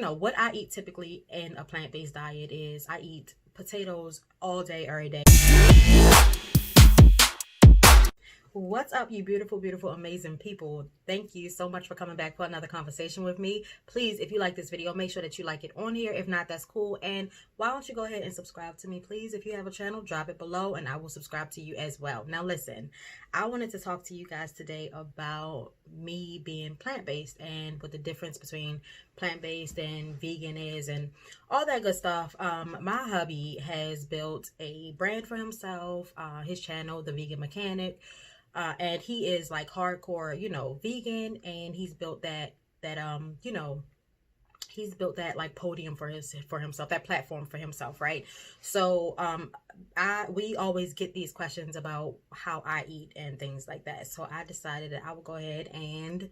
what I eat typically in a plant-based diet is I eat potatoes all day, every day. What's up, you beautiful, beautiful, amazing people? Thank you so much for coming back for another conversation with me. Please, if you like this video, make sure that you like it on here. If not, that's cool. And why don't you go ahead and subscribe to me, please? If you have a channel, drop it below and I will subscribe to you as well. Now, listen, I wanted to talk to you guys today about me being plant-based and what the difference between plant-based and vegan is and all that good stuff. My hubby has built a brand for himself, his channel, The Vegan Mechanic. And he is like hardcore, vegan, and he's built he's built that like podium for himself, that platform for himself, right? So we always get these questions about how I eat and things like that. So I decided that I would go ahead and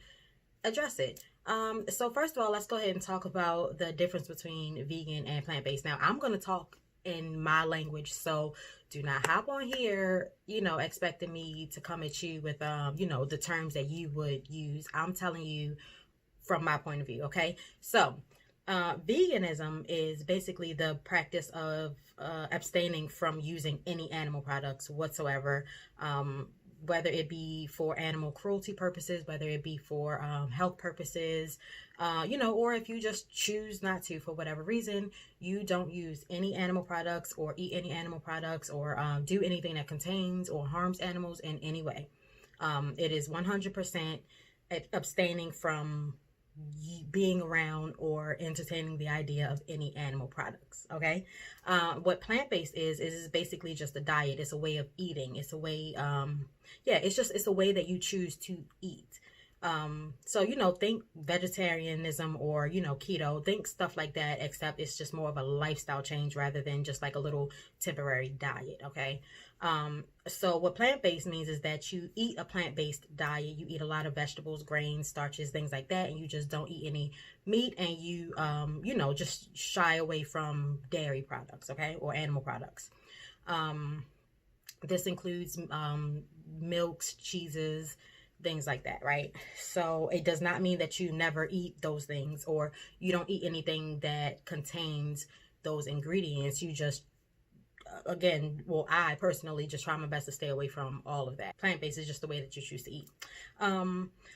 address it. So first of all, let's go ahead and talk about the difference between vegan and plant-based. Now, I'm going to talk in my language, so do not hop on here expecting me to come at you with the terms that you would use. I'm telling you from my point of view. Okay, so veganism is basically the practice of abstaining from using any animal products whatsoever, whether it be for animal cruelty purposes, whether it be for health purposes, or if you just choose not to for whatever reason, you don't use any animal products or eat any animal products or do anything that contains or harms animals in any way. It is 100% abstaining from being around or entertaining the idea of any animal products. Okay, what plant-based is basically just a diet. It's a way of eating. It's a way it's a way that you choose to eat. So think vegetarianism or keto, think stuff like that, except it's just more of a lifestyle change rather than just like a little temporary diet. Okay, so what plant-based means is that you eat a plant-based diet. You eat a lot of vegetables, grains, starches, things like that, and you just don't eat any meat, and you just shy away from dairy products, okay, or animal products. This includes milks, cheeses, things like that, right? So it does not mean that you never eat those things or you don't eat anything that contains those ingredients. You just I personally just try my best to stay away from all of that. Plant-based is just the way that you choose to eat.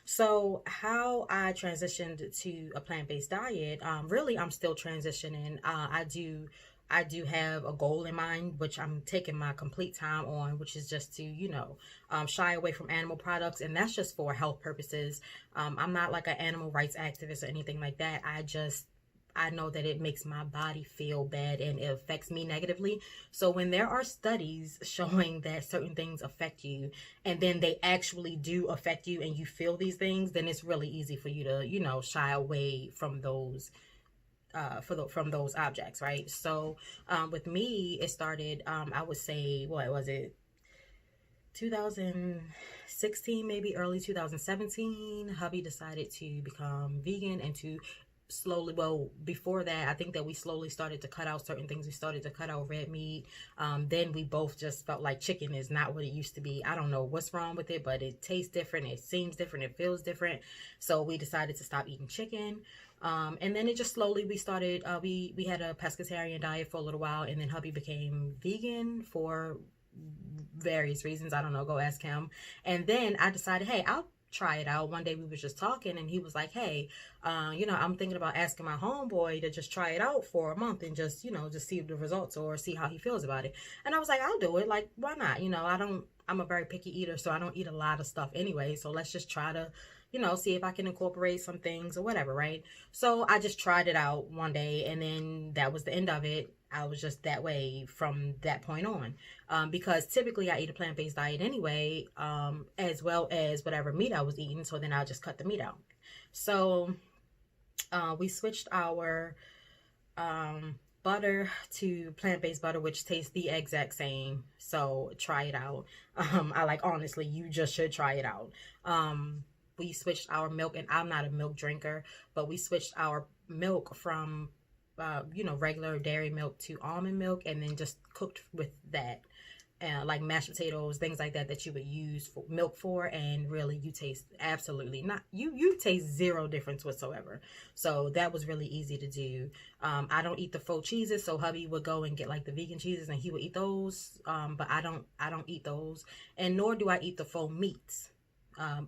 So how I transitioned to a plant-based diet, really I'm still transitioning. I do have a goal in mind, which I'm taking my complete time on, which is just to, shy away from animal products. And that's just for health purposes. I'm not like an animal rights activist or anything like that. I know that it makes my body feel bad and it affects me negatively. So when there are studies showing that certain things affect you and then they actually do affect you and you feel these things, then it's really easy for you to, shy away from those from those objects, right? So with me, it started, I would say, what was it, 2016, maybe early 2017. Hubby decided to become vegan and to slowly, well, before that, I think that we slowly started to cut out certain things. We started to cut out red meat. Then we both just felt like chicken is not what it used to be. I don't know what's wrong with it, but it tastes different, it seems different, it feels different. So we decided to stop eating chicken. And then it just slowly, we started, we had a pescatarian diet for a little while, and then hubby became vegan for various reasons. I don't know, go ask him. And then I decided, hey, I'll try it out. One day we was just talking and he was like, hey, I'm thinking about asking my homeboy to just try it out for a month and just, just see the results or see how he feels about it. And I was like, I'll do it. Like, why not? I'm a very picky eater, so I don't eat a lot of stuff anyway. So let's just try to, see if I can incorporate some things or whatever, right? So I just tried it out one day and then that was the end of it. I was just that way from that point on, because typically I eat a plant-based diet anyway, as well as whatever meat I was eating. So then I'll just cut the meat out. So we switched our butter to plant-based butter, which tastes the exact same. So try it out. Honestly, you just should try it out. We switched our milk, and I'm not a milk drinker, but we switched our milk from regular dairy milk to almond milk, and then just cooked with that. like mashed potatoes, things like that, that you would use for milk for, and really you taste absolutely not, you taste zero difference whatsoever. So that was really easy to do. I don't eat the faux cheeses, so hubby would go and get like the vegan cheeses and he would eat those. But I don't eat those, and nor do I eat the faux meats.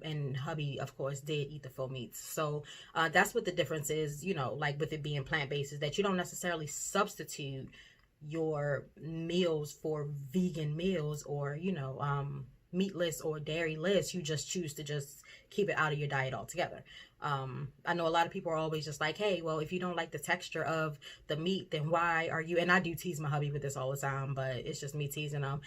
And hubby, of course, did eat the faux meats. So that's what the difference is, you know, like with it being plant-based, is that you don't necessarily substitute your meals for vegan meals, or, you know, meatless or dairyless. You just choose to just keep it out of your diet altogether. I know a lot of people are always just like, hey, well, if you don't like the texture of the meat, then why are you, and I do tease my hubby with this all the time, but it's just me teasing him.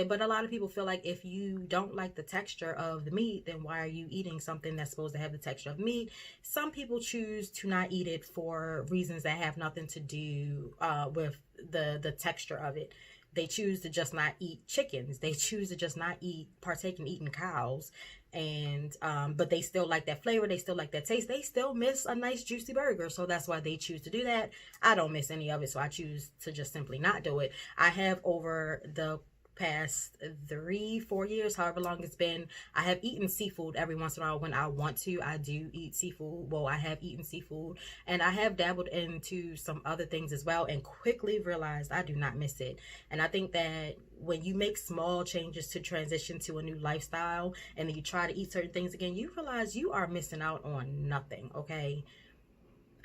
But a lot of people feel like if you don't like the texture of the meat, then why are you eating something that's supposed to have the texture of meat? Some people choose to not eat it for reasons that have nothing to do with the texture of it. They choose to just not eat chickens. They choose to just not partake in eating cows. And but they still like that flavor. They still like that taste. They still miss a nice juicy burger. So that's why they choose to do that. I don't miss any of it, so I choose to just simply not do it. I have, over the past 3-4 years, however long it's been, I have eaten seafood every once in a while when I want to. I do eat seafood. Well, I have eaten seafood, and I have dabbled into some other things as well, and quickly realized I do not miss it. And I think that when you make small changes to transition to a new lifestyle, and then you try to eat certain things again, you realize you are missing out on nothing. Okay.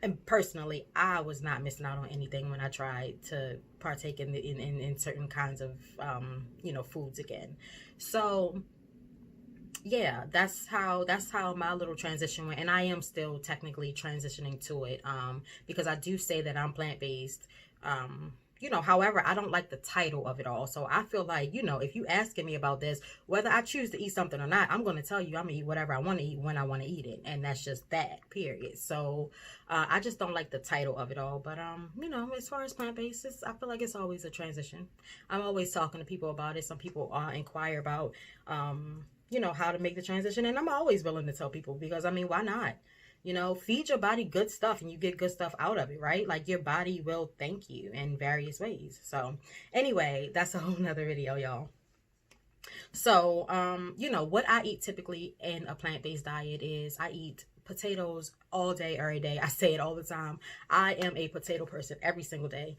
And personally, I was not missing out on anything when I tried to partake in certain kinds of you know, foods again. So yeah, that's how my little transition went, and I am still technically transitioning to it, because I do say that I'm plant-based. You know, however, I don't like the title of it all. So I feel like, you know, if you asking me about this, whether I choose to eat something or not, I'm going to tell you I'm going to eat whatever I want to eat when I want to eat it. And that's just that, period. So I just don't like the title of it all. But, you know, as far as plant-based, I feel like it's always a transition. I'm always talking to people about it. Some people inquire about, you know, how to make the transition. And I'm always willing to tell people, because, I mean, why not? You know, feed your body good stuff and you get good stuff out of it, right? Like, your body will thank you in various ways. So anyway, that's a whole nother video, y'all. So, you know, what I eat typically in a plant-based diet is I eat potatoes all day, every day. I say it all the time. I am a potato person every single day.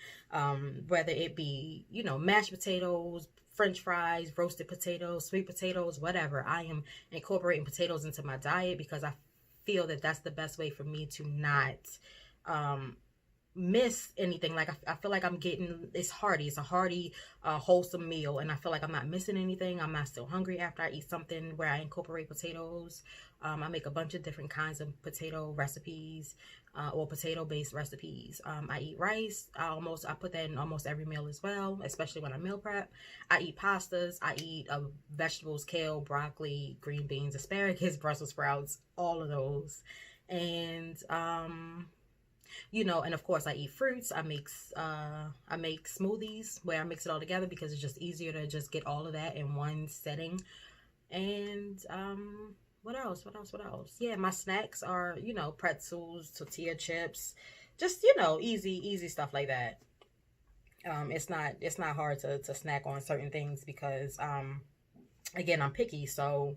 Whether it be, you know, mashed potatoes, French fries, roasted potatoes, sweet potatoes, whatever. I am incorporating potatoes into my diet because I feel that that's the best way for me to not miss anything. Like, I feel like I'm getting, it's a hearty wholesome meal, and I feel like I'm not missing anything. I'm not still hungry after I eat something where I incorporate potatoes. I make a bunch of different kinds of potato recipes, or potato based recipes. I eat rice. I put that in almost every meal as well, especially when I meal prep. I eat pastas. I eat vegetables, kale, broccoli, green beans, asparagus, Brussels sprouts, all of those. And you know, and of course I eat fruits. I make smoothies where I mix it all together because it's just easier to just get all of that in one setting. And what else? Yeah, my snacks are, you know, pretzels, tortilla chips, just, you know, easy stuff like that. It's not hard to snack on certain things because again, I'm picky, so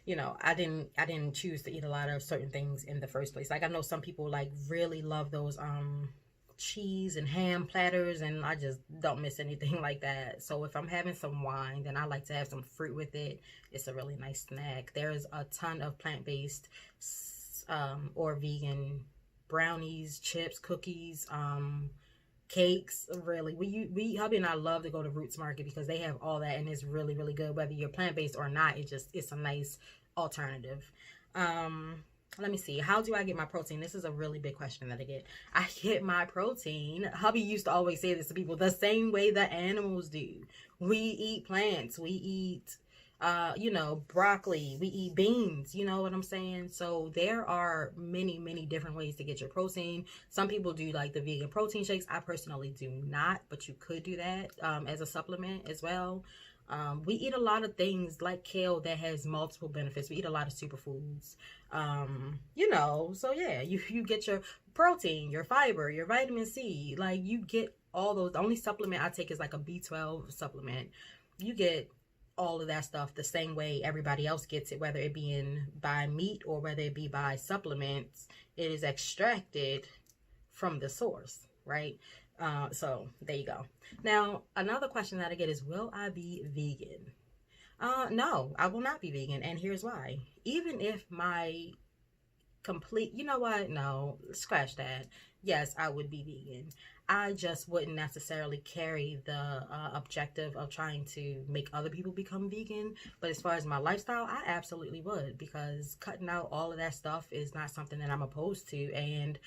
you know, I didn't choose to eat a lot of certain things in the first place. Like, I know some people like really love those cheese and ham platters, and I just don't miss anything like that. So if I'm having some wine, then I like to have some fruit with it. It's a really nice snack. There's a ton of plant-based or vegan brownies, chips, cookies, cakes. Really, we hubby and I love to go to Roots Market because they have all that, and it's really good. Whether you're plant-based or not, it's a nice alternative. Let me see, how do I get my protein? This is a really big question that I get. I get my protein, hubby used to always say this to people, the same way the animals do. We eat plants, we eat you know, broccoli, we eat beans, you know what I'm saying? So there are many different ways to get your protein. Some people do like the vegan protein shakes. I personally do not, but you could do that as a supplement as well. We eat a lot of things like kale that has multiple benefits. We eat a lot of superfoods, you know, so yeah, you get your protein, your fiber, your vitamin C, like you get all those. The only supplement I take is like a B12 supplement. you get all of that stuff the same way everybody else gets it, whether it be by meat or whether it be by supplements. It is extracted from the source, right? So there you go. Now, another question that I get is, will I be vegan? No, I will not be vegan, and here's why. Even if my complete, you know what, no, scratch that. Yes, I would be vegan. I just wouldn't necessarily carry the objective of trying to make other people become vegan. But as far as my lifestyle, I absolutely would, because cutting out all of that stuff is not something that I'm opposed to. And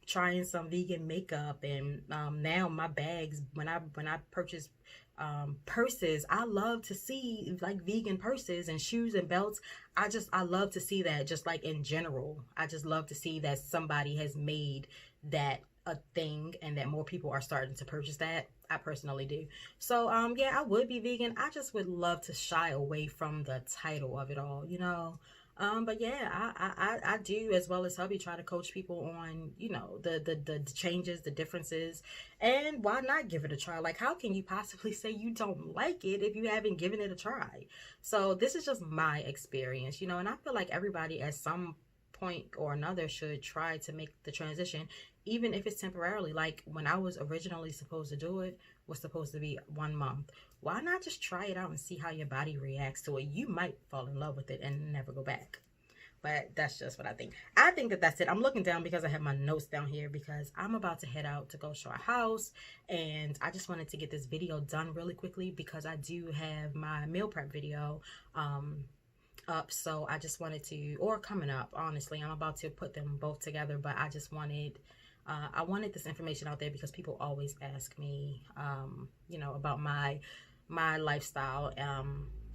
trying some vegan makeup, and now my bags, when I purchase purses, I love to see like vegan purses and shoes and belts. I love to see that, just like in general. I just love to see that somebody has made that a thing and that more people are starting to purchase that. I personally do. So yeah, I would be vegan. I just would love to shy away from the title of it all, you know. But yeah, I do, as well as hubby, try to coach people on, you know, the changes, the differences, and why not give it a try? Like, how can you possibly say you don't like it if you haven't given it a try? So this is just my experience, you know, and I feel like everybody at some point or another should try to make the transition, even if it's temporarily. Like when I was originally supposed to do it, was supposed to be 1 month. Why not just try it out and see how your body reacts to it? You might fall in love with it and never go back. But that's just what I think. I think that that's it. I'm looking down because I have my notes down here, because I'm about to head out to go show a house. And I just wanted to get this video done really quickly because I do have my meal prep video up. So I just wanted to, or coming up, honestly. I'm about to put them both together, but I just wanted... I wanted this information out there because people always ask me, you know, about my lifestyle,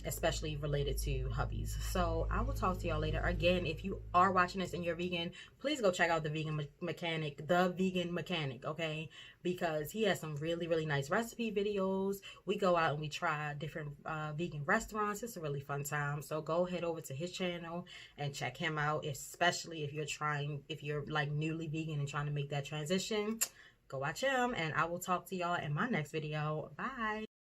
especially related to hubbies. So I will talk to y'all later. Again, if you are watching this and you're vegan, please go check out the Vegan Mechanic, okay? Because he has some really, really nice recipe videos. We go out and we try different vegan restaurants. It's a really fun time. So go head over to his channel and check him out, especially if you're like newly vegan and trying to make that transition. Go watch him, and I will talk to y'all in my next video. Bye.